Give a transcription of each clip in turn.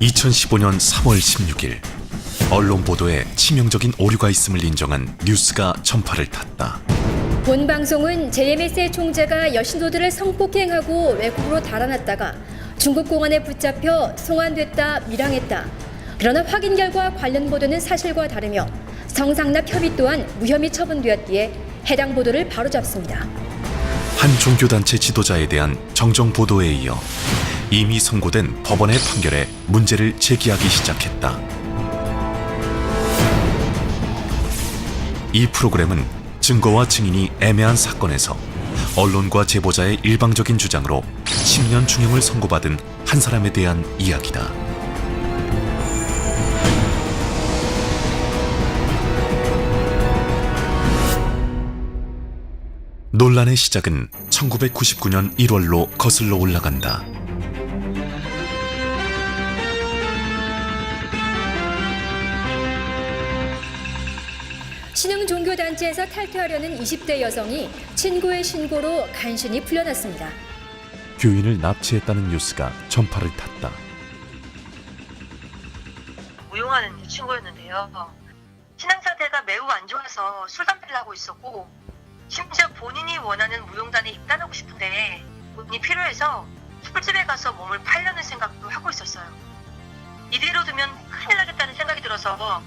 2015년 3월 16일 언론 보도에 치명적인 오류가 있음을 인정한 뉴스가 전파를 탔다. 본 방송은 JMS의 총재가 여신도들을 성폭행하고 외국으로 달아났다가 중국 공안에 붙잡혀 송환됐다 밀항했다. 그러나 확인 결과 관련 보도는 사실과 다르며 성상납 협의 또한 무혐의 처분되었기에 해당 보도를 바로잡습니다. 한 종교단체 지도자에 대한 정정 보도에 이어 이미 선고된 법원의 판결에 문제를 제기하기 시작했다. 이 프로그램은 증거와 증인이 애매한 사건에서 언론과 제보자의 일방적인 주장으로 10년 중형을 선고받은 한 사람에 대한 이야기다. 논란의 시작은 1999년 1월로 거슬러 올라간다. 신흥 종교단체에서 탈퇴하려는 20대 여성이 친구의 신고로 간신히 풀려났습니다. 교인을 납치했다는 뉴스가 전파를 탔다. 무용하는 친구였는데요. 신앙 상태가 매우 안 좋아서 술 담배를 하고 있었고 심지어 본인이 원하는 무용단에 입단하고 싶은데 돈이 필요해서 술집에 가서 몸을 팔려는 생각도 하고 있었어요. 이대로 두면 큰일 나겠다는 생각이 들어서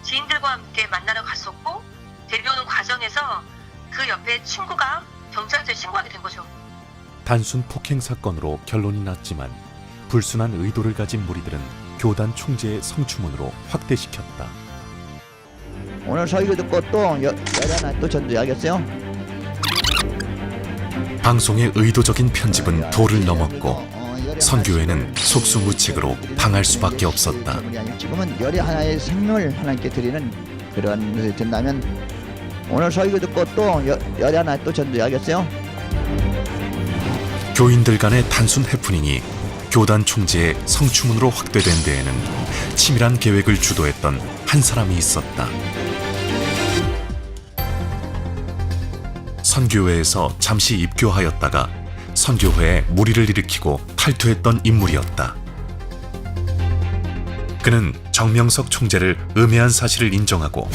지인들과 함께 만나러 갔었고 데려오는 과정에서 그 옆에 친구가 경찰서에 신고하게 된 거죠. 단순 폭행 사건으로 결론이 났지만 불순한 의도를 가진 무리들은 교단 총재의 성추문으로 확대시켰다. 오늘 설교 듣고 또 여자나 또 전도해야겠어요? 방송의 의도적인 편집은 도를 넘었고 선교회는 속수무책으로 당할 수밖에 없었다. 지금은 열이 하나의 생명을 하나님께 드리는 그런 것이 된다면 오늘 설교 듣고 또 열이 하나 또 전도해야겠어요? 교인들 간의 단순 해프닝이 교단 총재의 성추문으로 확대된 데에는 치밀한 계획을 주도했던 한 사람이 있었다. 선교회에서 잠시 입교하였다가 선교회에 무리를 일으키고 탈퇴했던 인물이었다. 그는 정명석 총재를 음해한 사실을 인정하고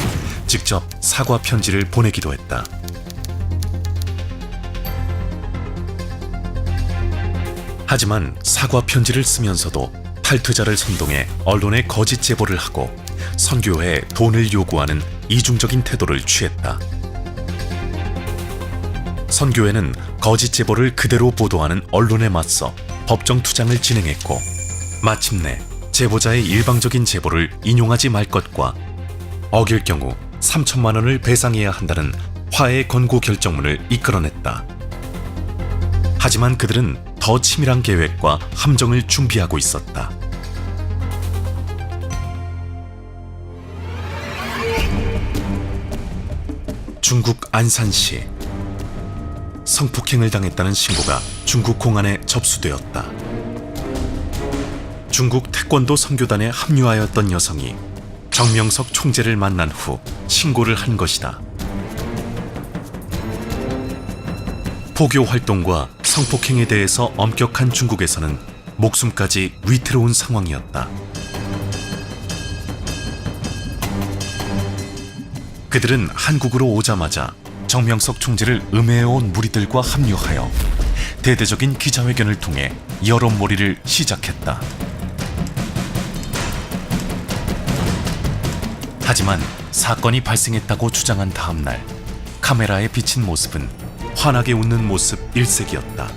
직접 사과 편지를 보내기도 했다. 하지만 사과 편지를 쓰면서도 탈퇴자를 선동해 언론에 거짓 제보를 하고 선교회에 돈을 요구하는 이중적인 태도를 취했다. 선교회는 거짓 제보를 그대로 보도하는 언론에 맞서 법정 투쟁을 진행했고 마침내 제보자의 일방적인 제보를 인용하지 말 것과 어길 경우 3천만 원을 배상해야 한다는 화해 권고 결정문을 이끌어냈다. 하지만 그들은 더 치밀한 계획과 함정을 준비하고 있었다. 중국 안산시 성폭행을 당했다는 신고가 중국 공안에 접수되었다. 중국 태권도 선교단에 합류하였던 여성이 정명석 총재를 만난 후 신고를 한 것이다. 포교 활동과 성폭행에 대해서 엄격한 중국에서는 목숨까지 위태로운 상황이었다. 그들은 한국으로 오자마자 정명석 총재를 음해해온 무리들과 합류하여 대대적인 기자회견을 통해 여론몰이를 시작했다. 하지만 사건이 발생했다고 주장한 다음 날 카메라에 비친 모습은 환하게 웃는 모습 일색이었다.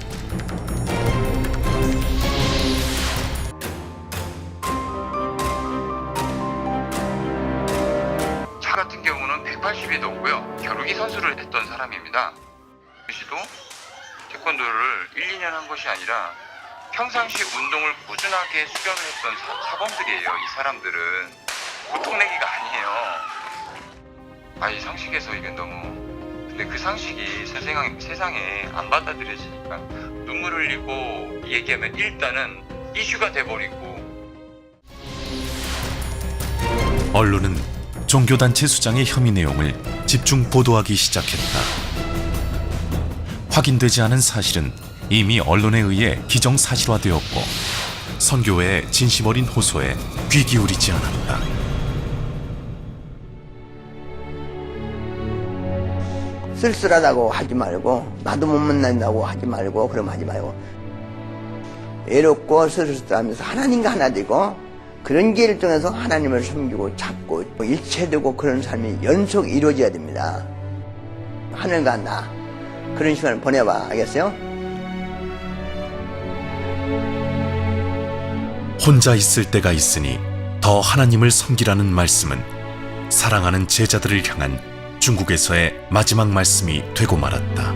저 같은 경우는 180이 넘고요. 겨루기 선수를 했던 사람입니다. 씨도 태권도를 1, 2년 한 것이 아니라 평상시 운동을 꾸준하게 수련을 했던 사범들이에요. 이 사람들은 보통 내기가 아니에요. 이 상식에서 이게 너무 근데 그 상식이 세상에 안 받아들여지니까 눈물 흘리고 얘기하면 일단은 이슈가 돼버리고 언론은 종교단체 수장의 혐의 내용을 집중 보도하기 시작했다. 확인되지 않은 사실은 이미 언론에 의해 기정사실화되었고 선교회의 진심 어린 호소에 귀 기울이지 않았다. 쓸쓸하다고 하지 말고 나도 못 만난다고 하지 말고 그럼 하지 말고 외롭고 쓸쓸하면서 하나님과 하나 되고 그런 길을 통해서 하나님을 섬기고 찾고 일체되고 그런 삶이 연속 이루어져야 됩니다. 하늘과 나 그런 시간을 보내봐. 알겠어요? 혼자 있을 때가 있으니 더 하나님을 섬기라는 말씀은 사랑하는 제자들을 향한 중국에서의 마지막 말씀이 되고 말았다.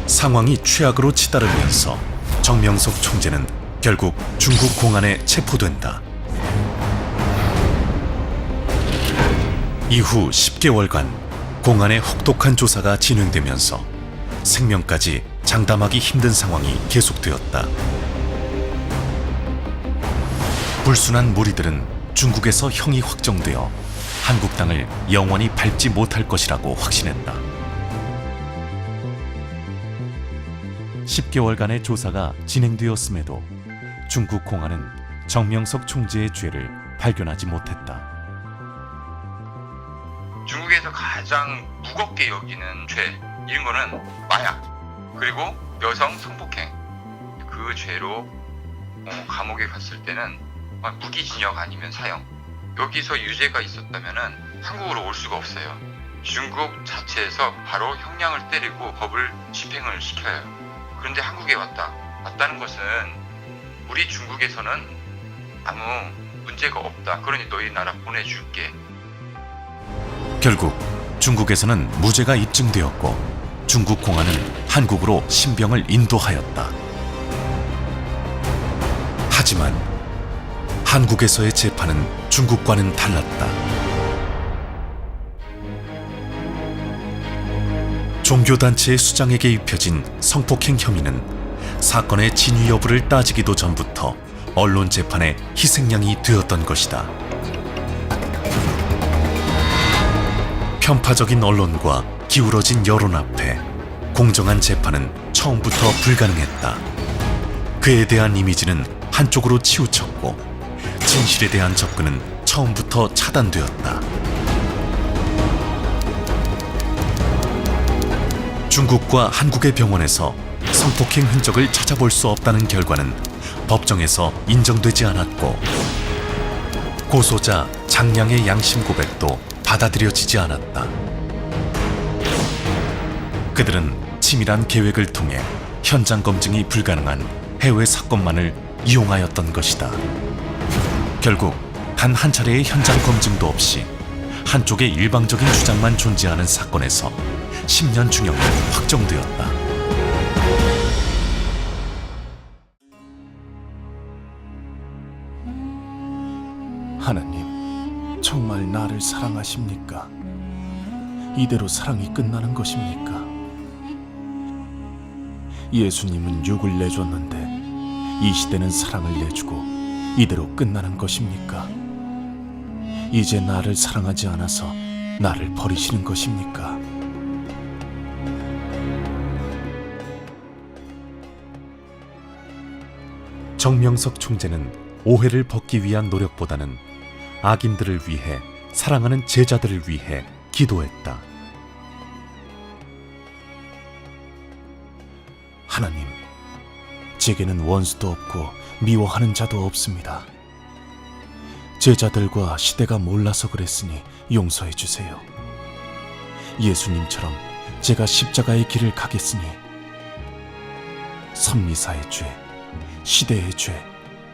상황이 최악으로 치달으면서 정명석 총재는 결국 중국 공안에 체포된다. 이후 10개월간 공안의 혹독한 조사가 진행되면서 생명까지 장담하기 힘든 상황이 계속되었다. 불순한 무리들은 중국에서 형이 확정되어 한국 땅을 영원히 밟지 못할 것이라고 확신했다. 10개월간의 조사가 진행되었음에도 중국 공안은 정명석 총재의 죄를 발견하지 못했다. 중국에서 가장 무겁게 여기는 죄 이런 거는 마약 그리고 여성 성폭행 그 죄로 감옥에 갔을 때는 무기징역 아니면 사형 여기서 유죄가 있었다면은 한국으로 올 수가 없어요. 중국 자체에서 바로 형량을 때리고 법을 집행을 시켜요. 그런데 한국에 왔다는 것은 우리 중국에서는 아무 문제가 없다. 그러니 너희 나라 보내줄게. 결국 중국에서는 무죄가 입증되었고 중국 공안은 한국으로 신병을 인도하였다. 하지만 한국에서의 재판은 중국과는 달랐다. 종교단체의 수장에게 입혀진 성폭행 혐의는 사건의 진위 여부를 따지기도 전부터 언론 재판의 희생양이 되었던 것이다. 편파적인 언론과 기울어진 여론 앞에 공정한 재판은 처음부터 불가능했다. 그에 대한 이미지는 한쪽으로 치우쳤고 진실에 대한 접근은 처음부터 차단되었다. 중국과 한국의 병원에서 성폭행 흔적을 찾아볼 수 없다는 결과는 법정에서 인정되지 않았고 고소자 장량의 양심 고백도 받아들여지지 않았다. 그들은 치밀한 계획을 통해 현장 검증이 불가능한 해외 사건만을 이용하였던 것이다. 결국 단 한 차례의 현장 검증도 없이 한쪽의 일방적인 주장만 존재하는 사건에서 10년 중형이 확정되었다. 하나님, 정말 나를 사랑하십니까? 이대로 사랑이 끝나는 것입니까? 예수님은 육을 내줬는데 이 시대는 사랑을 내주고 이대로 끝나는 것입니까? 이제 나를 사랑하지 않아서 나를 버리시는 것입니까? 정명석 총재는 오해를 벗기 위한 노력보다는 악인들을 위해, 사랑하는 제자들을 위해 기도했다. 하나님, 제게는 원수도 없고 미워하는 자도 없습니다. 제자들과 시대가 몰라서 그랬으니 용서해 주세요. 예수님처럼 제가 십자가의 길을 가겠으니 선미사의 죄, 시대의 죄,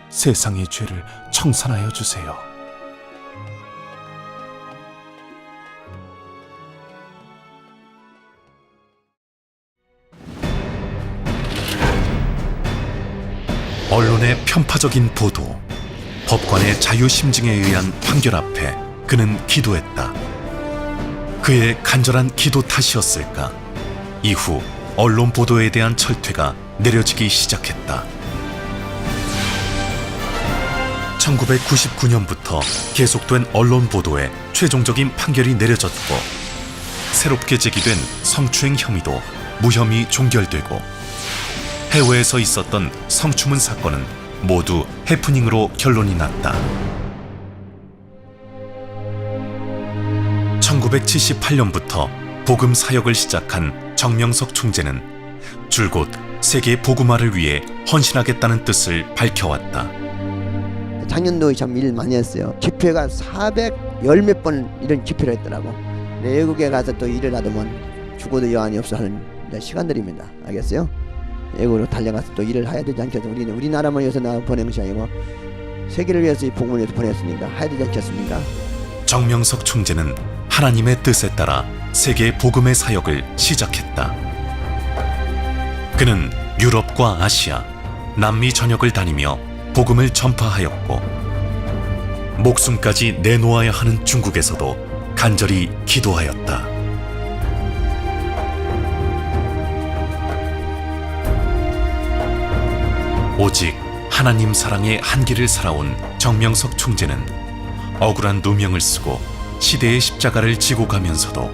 세상의 죄를 청산하여 주세요. 언론의 편파적인 보도, 법관의 자유심증에 의한 판결 앞에 그는 기도했다. 그의 간절한 기도 탓이었을까? 이후 언론 보도에 대한 철퇴가 내려지기 시작했다. 1999년부터 계속된 언론 보도에 최종적인 판결이 내려졌고 새롭게 제기된 성추행 혐의도 무혐의 종결되고 해외에서 있었던 성추문 사건은 모두 해프닝으로 결론이 났다. 1978년부터 복음 사역을 시작한 정명석 총재는 줄곧 세계 복음화를 위해 헌신하겠다는 뜻을 밝혀왔다. 작년도 참 일 많이 했어요. 집회가 410 몇 번 이런 집회를 했더라고. 외국에 가서 또 일을 하더만 죽어도 여한이 없어 하는 시간들입니다. 알겠어요? 외국으로 달려가서 또 일을 해야 되지 않겠어. 우리는 우리나라만 위해서 나 보낸 것이 아니고 세계를 위해서 이 복음을 위해서 보냈으니까 해야 되지 않겠습니까? 정명석 총재는 하나님의 뜻에 따라 세계 복음의 사역을 시작했다. 그는 유럽과 아시아, 남미 전역을 다니며 복음을 전파하였고 목숨까지 내놓아야 하는 중국에서도 간절히 기도하였다. 오직 하나님 사랑의 한계를 살아온 정명석 총재는 억울한 누명을 쓰고 시대의 십자가를 지고 가면서도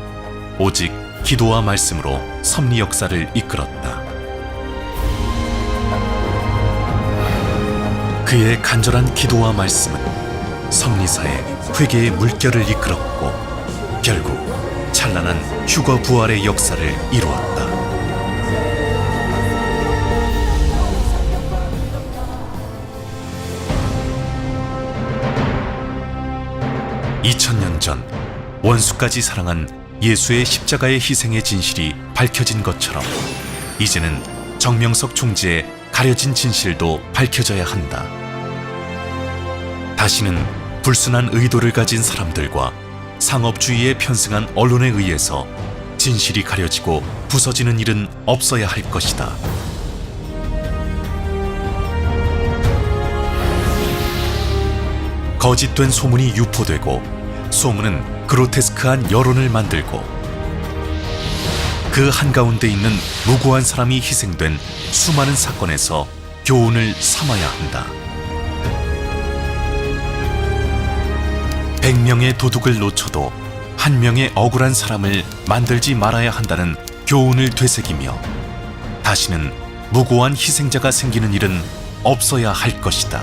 오직 기도와 말씀으로 섭리 역사를 이끌었다. 그의 간절한 기도와 말씀은 섭리사의 회개의 물결을 이끌었고 결국 찬란한 휴거 부활의 역사를 이루었다. 2000년 전 원수까지 사랑한 예수의 십자가의 희생의 진실이 밝혀진 것처럼 이제는 정명석 총재의 가려진 진실도 밝혀져야 한다. 다시는 불순한 의도를 가진 사람들과 상업주의에 편승한 언론에 의해서 진실이 가려지고 부서지는 일은 없어야 할 것이다. 거짓된 소문이 유포되고 소문은 그로테스크한 여론을 만들고 그 한가운데 있는 무고한 사람이 희생된 수많은 사건에서 교훈을 삼아야 한다. 100명의 도둑을 놓쳐도 1명의 억울한 사람을 만들지 말아야 한다는 교훈을 되새기며 다시는 무고한 희생자가 생기는 일은 없어야 할 것이다.